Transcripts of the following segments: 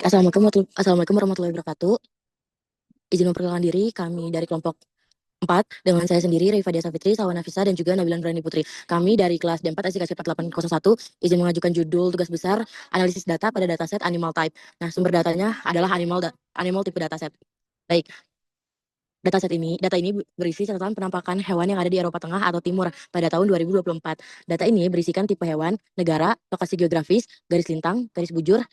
Assalamualaikum warahmatullahi wabarakatuh. Izin memperkenalkan diri, kami dari kelompok 4 dengan saya sendiri, Rifa Dia Safitri, Salwa Nafisa, dan juga Nabila Nurani Putri. Kami dari kelas D4 SIKC 4801 izin mengajukan judul tugas besar analisis data pada dataset animal type. Nah, sumber datanya adalah animal tipe dataset. Baik, data ini berisi catatan penampakan hewan yang ada di Eropa Tengah atau Timur pada tahun 2024. Data ini berisikan tipe hewan, negara, lokasi geografis, garis lintang, garis bujur,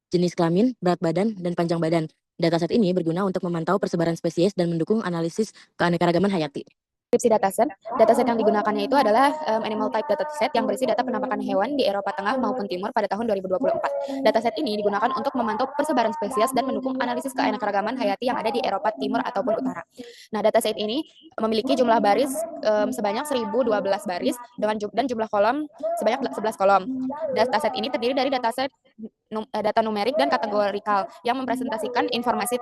jenis kelamin, berat badan, dan panjang badan. Dataset ini berguna untuk memantau persebaran spesies dan mendukung analisis keanekaragaman hayati. Deskripsi dataset yang digunakannya itu adalah animal type dataset yang berisi data penampakan hewan di Eropa Tengah maupun Timur pada tahun 2024. Dataset ini digunakan untuk memantau persebaran spesies dan mendukung analisis keanekaragaman hayati yang ada di Eropa Timur ataupun Utara. Nah, dataset ini memiliki jumlah baris sebanyak 1012 baris dan jumlah kolom sebanyak 11 kolom. Dataset ini terdiri dari data numerik dan kategorikal yang mempresentasikan informasi.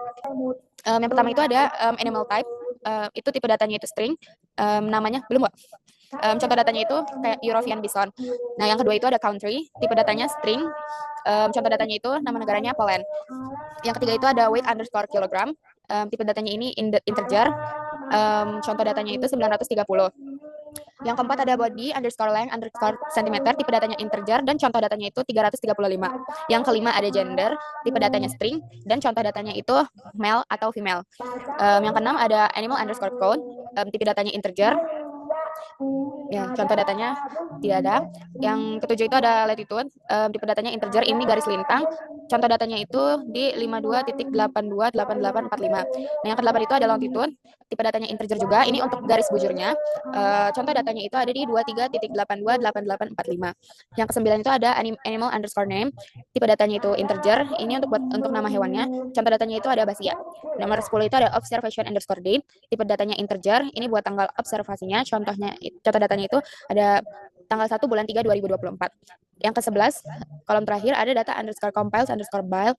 Yang pertama itu ada animal type, itu tipe datanya itu string, namanya belum kok. Contoh datanya itu kayak European Bison. Nah, yang kedua itu ada country, tipe datanya string, contoh datanya itu nama negaranya Poland. Yang ketiga itu ada weight underscore kilogram, tipe datanya ini integer, contoh datanya itu 930. Yang keempat ada body underscore length underscore centimeter, tipe datanya integer dan contoh datanya itu 335. Yang kelima ada gender, tipe datanya string dan contoh datanya itu male atau female. Yang keenam ada animal underscore code, tipe datanya integer. Ya, contoh datanya tidak ada. Yang ketujuh itu ada latitude, tipe datanya integer, ini garis lintang. Contoh datanya itu di 52.828845. Nah, yang kedelapan itu ada longitude, tipe datanya integer juga, ini untuk garis bujurnya. Contoh datanya itu ada di 23.828845. Yang kesembilan itu ada animal underscore name, tipe datanya itu integer, ini untuk nama hewannya. Contoh datanya itu ada basia. Nomor 10 itu ada observation underscore date, tipe datanya integer, ini buat tanggal observasinya. Contoh datanya itu ada tanggal 1 bulan 3 2024. Yang ke-11, kolom terakhir ada data underscore compiles underscore by,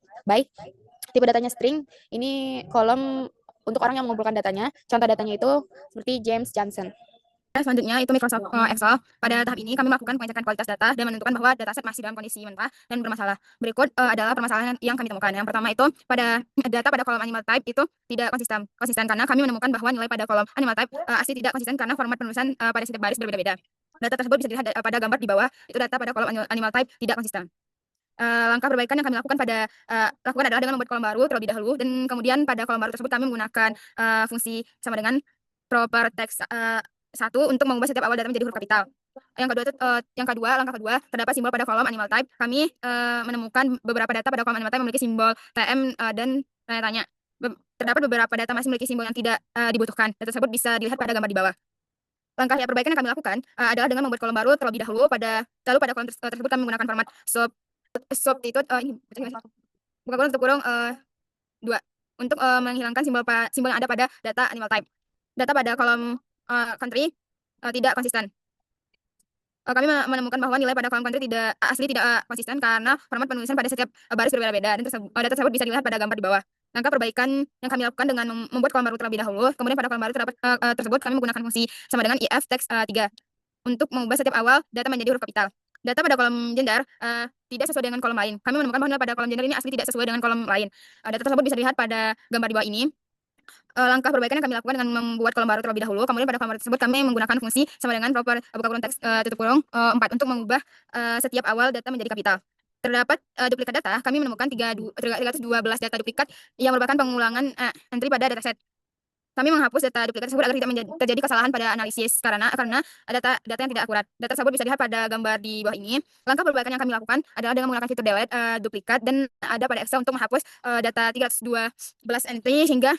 tipe datanya string, ini kolom untuk orang yang mengumpulkan datanya. Contoh datanya itu seperti James Johnson. Selanjutnya itu Microsoft Excel. Pada tahap ini kami melakukan pengecekan kualitas data dan menentukan bahwa dataset masih dalam kondisi mentah dan bermasalah. Berikut adalah permasalahan yang kami temukan. Yang pertama itu pada data pada kolom animal type itu tidak konsisten karena kami menemukan bahwa nilai pada kolom animal type asli tidak konsisten karena format penulisan pada setiap baris berbeda-beda. Data tersebut bisa dilihat pada gambar di bawah. Itu data pada kolom animal type tidak konsisten. Langkah perbaikan yang kami lakukan adalah dengan membuat kolom baru terlebih dahulu, dan kemudian pada kolom baru tersebut kami menggunakan fungsi sama dengan proper text 1 untuk mengubah setiap awal data menjadi huruf kapital. Langkah kedua, terdapat simbol pada kolom animal type. Kami menemukan beberapa data pada kolom animal type memiliki simbol TM dan tanda tanya. Terdapat beberapa data masih memiliki simbol yang tidak dibutuhkan. Data tersebut bisa dilihat pada gambar di bawah. Langkah perbaikan yang kami lakukan adalah dengan membuat kolom baru terlebih dahulu. Lalu pada kolom tersebut kami menggunakan format substitute buka kurung tutup kurung 2 untuk menghilangkan simbol yang ada pada data animal type. Data pada kolom country tidak konsisten. Kami menemukan bahwa nilai pada kolom country tidak konsisten karena format penulisan pada setiap baris berbeda-beda, dan data tersebut bisa dilihat pada gambar di bawah. Langkah perbaikan yang kami lakukan dengan membuat kolom baru terlebih dahulu. Kemudian pada kolom baru tersebut kami menggunakan fungsi sama dengan if text 3 untuk mengubah setiap awal data menjadi huruf kapital. Data pada kolom gender tidak sesuai dengan kolom lain. Kami menemukan bahwa pada kolom gender ini asli tidak sesuai dengan kolom lain. Data tersebut bisa dilihat pada gambar di bawah ini. Langkah perbaikan yang kami lakukan dengan membuat kolom baru terlebih dahulu. Kemudian pada kolom baru tersebut kami menggunakan fungsi sama dengan proper buka kurung teks tutup kurung 4 untuk mengubah setiap awal data menjadi kapital. Terdapat duplikat data. Kami menemukan 312 data duplikat yang merupakan pengulangan entry pada dataset. Kami menghapus data duplikat tersebut agar tidak terjadi kesalahan pada analisis karena data yang tidak akurat. Data tersebut bisa dilihat pada gambar di bawah ini. Langkah perbaikan yang kami lakukan adalah dengan menggunakan fitur delete duplikat, dan ada pada Excel untuk menghapus data 312 entry sehingga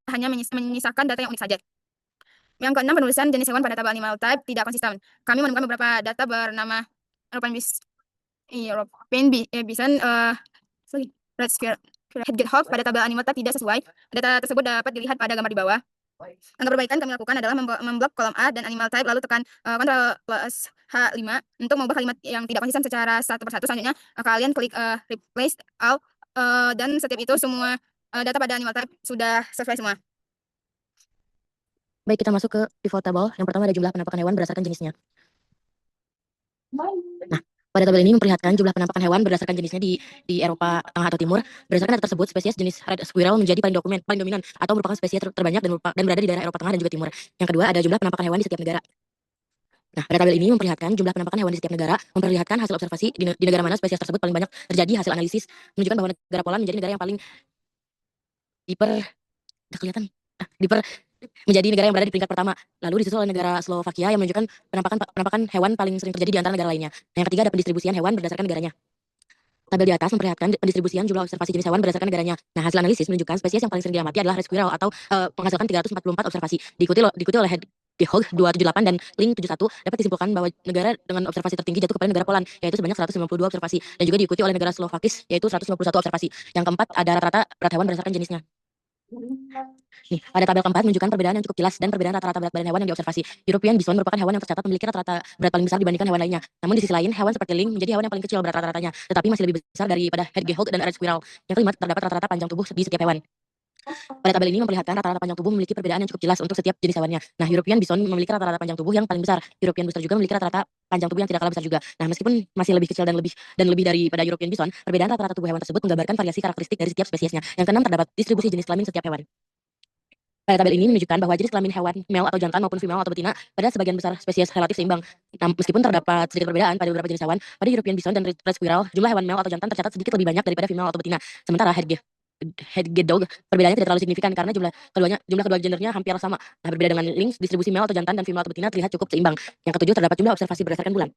hanya menyisakan data yang unik saja. Yang keenam, penulisan jenis hewan pada tabel animal type tidak konsisten. Kami menemukan beberapa data bernama European Bison, Red Square, Hedgehog pada tabel animal type tidak sesuai. Data tersebut dapat dilihat pada gambar di bawah. Langkah perbaikan kami lakukan adalah memblok kolom A dan animal type, lalu tekan Ctrl plus H5 untuk mengubah kalimat yang tidak konsisten secara satu persatu. Selanjutnya kalian klik replace all, dan setiap itu semua data pada animal type sudah sesuai semua. Baik, kita masuk ke pivot table. Yang pertama ada jumlah penampakan hewan berdasarkan jenisnya. Nah, Pada tabel ini memperlihatkan jumlah penampakan hewan berdasarkan jenisnya di Eropa Tengah atau Timur. Berdasarkan data tersebut, spesies jenis red squirrel menjadi paling dominan atau merupakan spesies terbanyak dan berada di daerah Eropa Tengah dan juga Timur. Yang kedua, ada jumlah penampakan hewan di setiap negara. Nah, pada tabel ini memperlihatkan jumlah penampakan hewan di setiap negara, memperlihatkan hasil observasi di negara mana spesies tersebut paling banyak terjadi. Hasil analisis menunjukkan bahwa negara Poland menjadi negara yang paling diper udah kelihatan diper menjadi negara yang berada di peringkat pertama. Lalu disusul oleh negara Slovakia yang menunjukkan penampakan hewan paling sering terjadi di antara negara lainnya. Nah, yang ketiga ada pendistribusian hewan berdasarkan negaranya. Tabel di atas memperlihatkan pendistribusian jumlah observasi jenis hewan berdasarkan negaranya. Nah, hasil analisis menunjukkan spesies yang paling sering diamati adalah red squirrel atau menghasilkan 344 observasi. Diikuti oleh Hedgehog 278 dan Lynx 71. Dapat disimpulkan bahwa negara dengan observasi tertinggi jatuh kepada negara Poland, yaitu sebanyak 192 observasi, dan juga diikuti oleh negara Slovakis, yaitu 151 observasi. Yang keempat ada rata-rata berat hewan berdasarkan jenisnya. Nih, pada tabel keempat menunjukkan perbedaan yang cukup jelas dan perbedaan rata-rata berat badan hewan yang diobservasi. European bison merupakan hewan yang tercatat memiliki rata-rata berat paling besar dibandingkan hewan lainnya. Namun di sisi lain, hewan seperti lynx menjadi hewan yang paling kecil berat rata-ratanya, tetapi masih lebih besar daripada hedgehog dan red squirrel. Yang kelima, terdapat rata-rata panjang tubuh di setiap hewan. Pada tabel ini memperlihatkan rata-rata panjang tubuh memiliki perbedaan yang cukup jelas untuk setiap jenis hewannya. Nah, European bison memiliki rata-rata panjang tubuh yang paling besar. European booster juga memiliki rata-rata panjang tubuh yang tidak kalah besar juga. Nah, meskipun masih lebih kecil dan lebih daripada European bison, perbedaan rata-rata tubuh hewan tersebut menggambarkan variasi karakteristik dari setiap spesiesnya. Yang keenam, terdapat distribusi jenis kelamin setiap hewan. Pada tabel ini menunjukkan bahwa jenis kelamin hewan male atau jantan maupun female atau betina pada sebagian besar spesies relatif seimbang. Nah, meskipun terdapat sedikit perbedaan pada beberapa jenis hewan, pada European bison dan red squirrel, jumlah hewan male atau jantan tercatat sedikit lebih banyak daripada female atau betina. Sementara hedgehog perbedaannya tidak terlalu signifikan karena jumlah kedua gendernya hampir sama. Nah, berbeda dengan lynx, distribusi male atau jantan dan female atau betina terlihat cukup seimbang. Yang ketujuh, terdapat jumlah observasi berdasarkan bulan.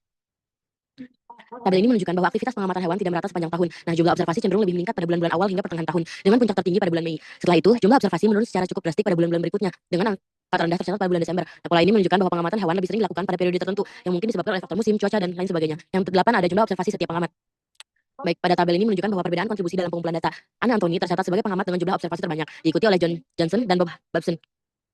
Tabel ini menunjukkan bahwa aktivitas pengamatan hewan tidak merata sepanjang tahun. Nah, jumlah observasi cenderung lebih meningkat pada bulan-bulan awal hingga pertengahan tahun, dengan puncak tertinggi pada bulan Mei. Setelah itu, jumlah observasi menurun secara cukup drastis pada bulan-bulan berikutnya, dengan angka rendah tercatat pada bulan Desember. Nah, pola ini menunjukkan bahwa pengamatan hewan lebih sering dilakukan pada periode tertentu, yang mungkin disebabkan oleh faktor musim, cuaca, dan lain sebagainya. Yang kedelapan, ada jumlah observasi setiap pengamat. Baik, pada tabel ini menunjukkan bahwa perbedaan kontribusi dalam pengumpulan data. Anna Anthony tercatat sebagai pengamat dengan jumlah observasi terbanyak, diikuti oleh John Johnson dan Bob Babson.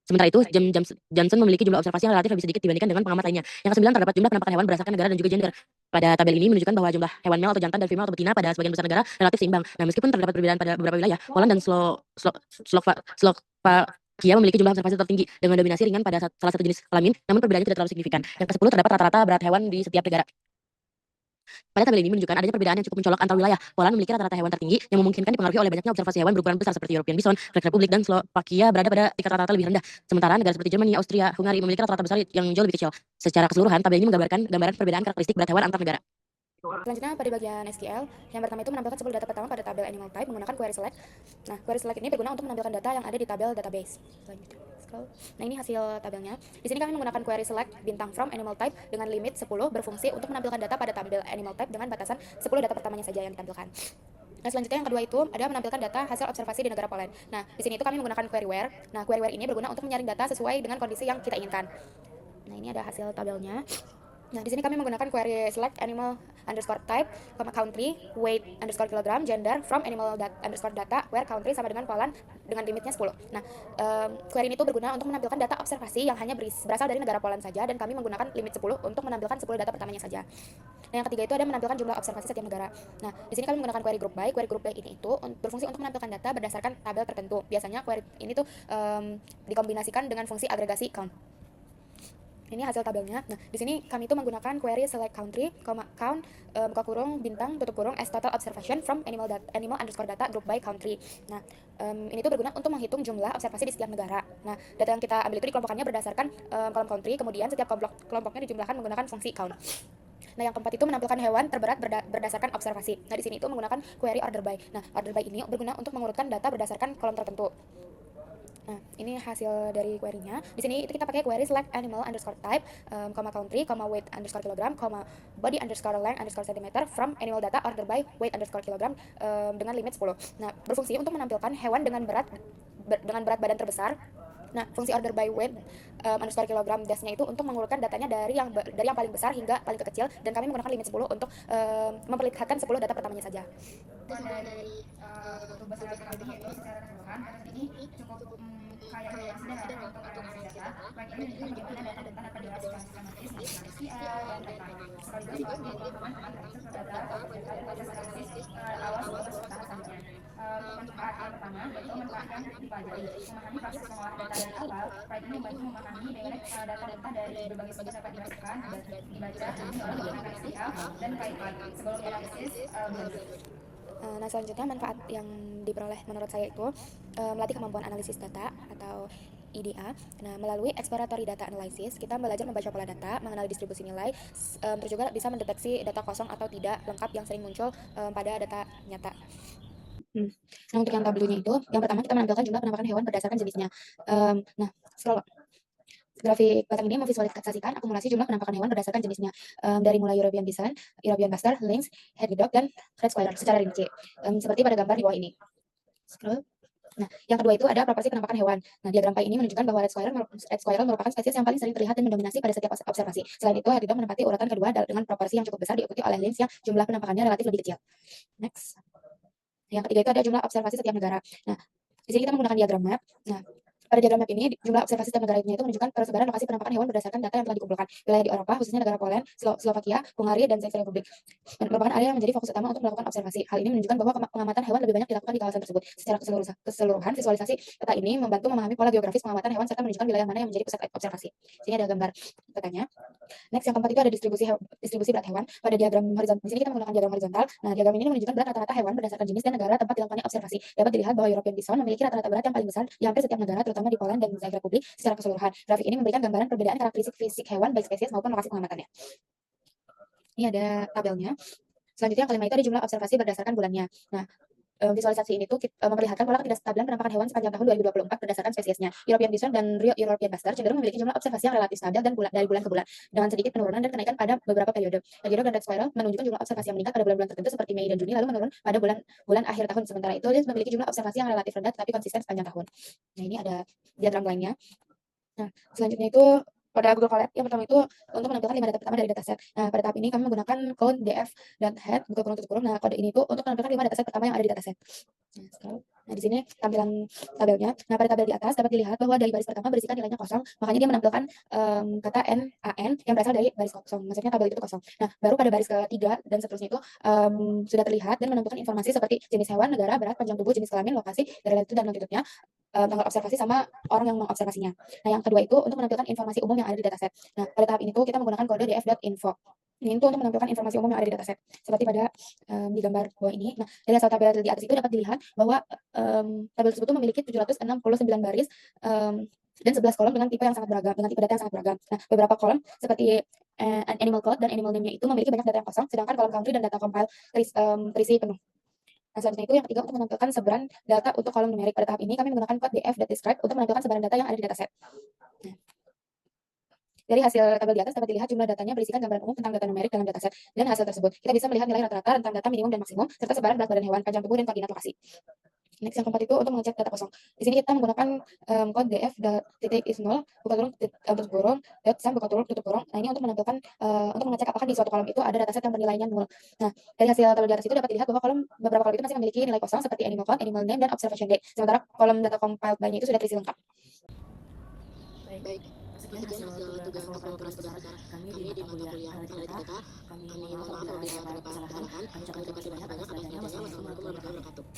Sementara itu, James Johnson memiliki jumlah observasi yang relatif lebih sedikit dibandingkan dengan pengamat lainnya. Yang kesembilan, terdapat jumlah penampakan hewan berdasarkan negara dan juga gender. Pada tabel ini menunjukkan bahwa jumlah hewan male atau jantan dan female atau betina pada sebagian besar negara relatif seimbang. Nah, meskipun terdapat perbedaan pada beberapa wilayah, Poland dan Slovakia memiliki jumlah observasi tertinggi dengan dominasi ringan pada salah satu jenis kelamin, namun perbedaannya tidak terlalu signifikan. Yang ke-10, terdapat rata-rata berat hewan di setiap negara. Pada tabel ini menunjukkan adanya perbedaan yang cukup mencolok antar wilayah. Poland memiliki rata-rata hewan tertinggi yang memungkinkan dipengaruhi oleh banyaknya observasi hewan berukuran besar seperti European bison, Czech Republic, dan Slovakia berada pada tingkat rata-rata lebih rendah. Sementara negara seperti Jerman, Austria, Hungari memiliki rata-rata besar yang jauh lebih kecil. Secara keseluruhan, tabel ini menggambarkan gambaran perbedaan karakteristik berat hewan antar negara. Selanjutnya pada bagian SQL, yang pertama itu menampilkan 10 data pertama pada tabel animal type menggunakan query select. Nah, query select ini berguna untuk menampilkan data yang ada di tabel database. Selanjutnya, scroll. Nah, ini hasil tabelnya. Di sini kami menggunakan query select bintang from animal type dengan limit 10 berfungsi untuk menampilkan data pada tabel animal type dengan batasan 10 data pertamanya saja yang ditampilkan. Nah, selanjutnya yang kedua itu ada menampilkan data hasil observasi di negara Poland. Nah, di sini itu kami menggunakan query where. Nah, query where ini berguna untuk menyaring data sesuai dengan kondisi yang kita inginkan. Nah, ini ada hasil tabelnya. Nah, di sini kami menggunakan query select animal underscore type, country, weight underscore kilogram, gender, from animal underscore data, where country sama dengan Poland dengan limitnya 10. Nah, query ini tuh berguna untuk menampilkan data observasi yang hanya berasal dari negara Poland saja, dan kami menggunakan limit 10 untuk menampilkan 10 data pertamanya saja. Nah, yang ketiga itu ada menampilkan jumlah observasi setiap negara. Nah, di sini kami menggunakan query group by. Query group by ini itu berfungsi untuk menampilkan data berdasarkan tabel tertentu. Biasanya query ini tuh dikombinasikan dengan fungsi agregasi count. Ini hasil tabelnya. Nah, di sini kami itu menggunakan query select country, count, buka kurung, bintang, tutup kurung, as total observation from animal underscore data group by country. Nah, ini tuh berguna untuk menghitung jumlah observasi di setiap negara. Nah, data yang kita ambil itu dikelompokkannya berdasarkan kolom country, kemudian setiap kelompoknya dijumlahkan menggunakan fungsi count. Nah, yang keempat itu menampilkan hewan terberat berdasarkan observasi. Nah, di sini itu menggunakan query order by. Nah, order by ini berguna untuk mengurutkan data berdasarkan kolom tertentu. Nah, ini hasil dari query-nya. Di sini itu kita pakai query select animal underscore type, country, weight underscore kilogram, body underscore length underscore centimeter from animal data order by weight underscore kilogram dengan limit 10. Nah, berfungsi untuk menampilkan hewan dengan berat badan terbesar. Nah, fungsi order by weight underscore kilogram dash-nya itu untuk mengurutkan datanya dari yang paling besar hingga paling kecil, dan kami menggunakan limit 10 untuk memperlihatkan 10 data pertamanya saja. Dari tugas kali ini secara keseluruhan, ini cukup kayak sederhana untuk analisis data. Baik ini menunjukkan bagaimana data dapat dihasilkan sistematis dengan manusia dan lain-lain. Sekaligus juga pemahaman tentang data dan proses analisis awal sebuah tahapan selanjutnya. untuk part yang pertama, yaitu manfaat yang dipelajari. Memahami proses mengolah data dari awal, Pride ini membantu memahami bagaimana data-data dari berbagai sumber dapat dimasukkan, dibaca, dihubungi oleh menggunakan SQL dan Python sebelum dianalisis berlanjut. Nah, selanjutnya manfaat yang diperoleh menurut saya itu melatih kemampuan analisis data atau EDA. Nah, melalui exploratory data analysis, kita belajar membaca pola data, mengenali distribusi nilai, terus juga bisa mendeteksi data kosong atau tidak lengkap yang sering muncul pada data nyata. Nah, untuk yang tabelnya itu, yang pertama kita menampilkan jumlah penampakan hewan berdasarkan jenisnya. Nah, scroll. Grafik batang ini memvisualisasikan akumulasi jumlah penampakan hewan berdasarkan jenisnya dari mulai European Bison, European Bastard, Lynx, Hedgehog, dan Red Squirrel secara rinci, seperti pada gambar di bawah ini. Scroll. Nah, yang kedua itu ada proporsi penampakan hewan. Nah, diagram pie ini menunjukkan bahwa Red Squirrel merupakan spesies yang paling sering terlihat dan mendominasi pada setiap observasi. Selain itu, Hedgehog menempati urutan kedua dengan proporsi yang cukup besar, diikuti oleh Lynx yang jumlah penampakannya relatif lebih kecil. Next. Yang ketiga itu ada jumlah observasi setiap negara. Nah, di sini kita menggunakan diagram map. Nah, pada diagram map ini jumlah observasi setiap negaranya itu menunjukkan persebaran lokasi penampakan hewan berdasarkan data yang telah dikumpulkan. Wilayah di Eropa, khususnya negara Poland, Slovakia, Hungaria, dan Czech Republic, merupakan area yang menjadi fokus utama untuk melakukan observasi. Hal ini menunjukkan bahwa pengamatan hewan lebih banyak dilakukan di kawasan tersebut. Secara keseluruhan, visualisasi peta ini membantu memahami pola geografis pengamatan hewan serta menunjukkan wilayah mana yang menjadi pusat observasi. Sini ada gambar petanya. Next, yang keempat itu ada distribusi berat hewan. Pada diagram horizontal, di sini kita menggunakan diagram horizontal. Nah, diagram ini menunjukkan berat rata-rata hewan berdasarkan jenis dan negara tempat dilakukannya observasi. Dapat dilihat bahwa European Bison memiliki rata-rata berat yang paling besar di hampir setiap negara, terutama di Poland dan Czech Republic secara keseluruhan. Grafik ini memberikan gambaran perbedaan karakteristik fisik hewan baik spesies maupun lokasi pengamatannya. Ini ada tabelnya. Selanjutnya yang kelima itu ada jumlah observasi berdasarkan bulannya. Nah, visualisasi ini tuh memperlihatkan pola ketidakstabilan penampakan hewan sepanjang tahun 2024 berdasarkan spesiesnya. European Bison dan European Bastard cenderung memiliki jumlah observasi yang relatif stabil dan dari bulan ke bulan, dengan sedikit penurunan dan kenaikan pada beberapa periode. Hedgehog dan Red Squirrel menunjukkan jumlah observasi yang meningkat pada bulan-bulan tertentu seperti Mei dan Juni, lalu menurun pada bulan akhir tahun. Sementara itu, dia memiliki jumlah observasi yang relatif rendah tetapi konsisten sepanjang tahun. Nah, ini ada diagram lainnya. Nah, selanjutnya itu pada Google Colab, yang pertama itu untuk menampilkan 5 data pertama dari dataset. Nah, pada tahap ini kami menggunakan code df.head, buka kurung tutup kurung. Nah, kode ini tuh untuk menampilkan 5 dataset pertama yang ada di dataset. Nah, di sini tampilan tabelnya. Nah, pada tabel di atas dapat dilihat bahwa dari baris pertama berisikan nilainya kosong, makanya dia menampilkan kata NaN yang berasal dari baris kosong. Maksudnya tabel itu kosong. Nah, baru pada baris ketiga dan seterusnya itu sudah terlihat dan menentukan informasi seperti jenis hewan, negara, berat, panjang tubuh, jenis kelamin, lokasi, dari latitud dan longitudnya, tanggal observasi sama orang yang mengobservasinya. Nah, yang kedua itu untuk menampilkan informasi umum yang ada di dataset. Nah, pada tahap ini tuh kita menggunakan kode df.info. Ini itu untuk menampilkan informasi umum yang ada di dataset, seperti pada di gambar bawah ini. Nah, dari hasil tabel di atas itu dapat dilihat bahwa tabel tersebut memiliki 769 baris dan 11 kolom dengan tipe yang sangat beragam, dengan tipe data yang sangat beragam. Nah, beberapa kolom seperti animal code dan animal name-nya itu memiliki banyak data yang kosong, sedangkan kolom country dan data compile terisi penuh. Nah, selanjutnya itu yang ketiga untuk menampilkan sebaran data untuk kolom numerik. Pada tahap ini kami menggunakan kode df.describe untuk menampilkan sebaran data yang ada di dataset. Nah, dari hasil tabel di atas dapat dilihat jumlah datanya berisikan gambaran umum tentang data numerik dalam dataset. Dan hasil tersebut kita bisa melihat nilai rata-rata, rentang data minimum dan maksimum, serta sebaran berat badan hewan, panjang tubuh, dan koordinat lokasi. Next, yang keempat itu untuk mengecek data kosong. Di sini kita menggunakan kode df.is0 buka kurung tutup kurung .sum buka kurung tutup kurung. Nah, ini untuk menampilkan untuk mengecek apakah di suatu kolom itu ada dataset yang bernilainya 0. Nah, dari hasil tabel di atas itu dapat dilihat bahwa beberapa kolom itu masih memiliki nilai kosong seperti animal code, animal name, dan observation date. Sementara kolom data compiled by-nya itu sudah terisi lengkap. Baik. Sekian hasil tugas kelompok besar kami di mata kuliah analitika data. Kami mohon maaf apabila ada kesalahan. Kami ucapkan terima kasih banyak atas perhatiannya. Wassalamualaikum warahmatullahi wabarakatuh.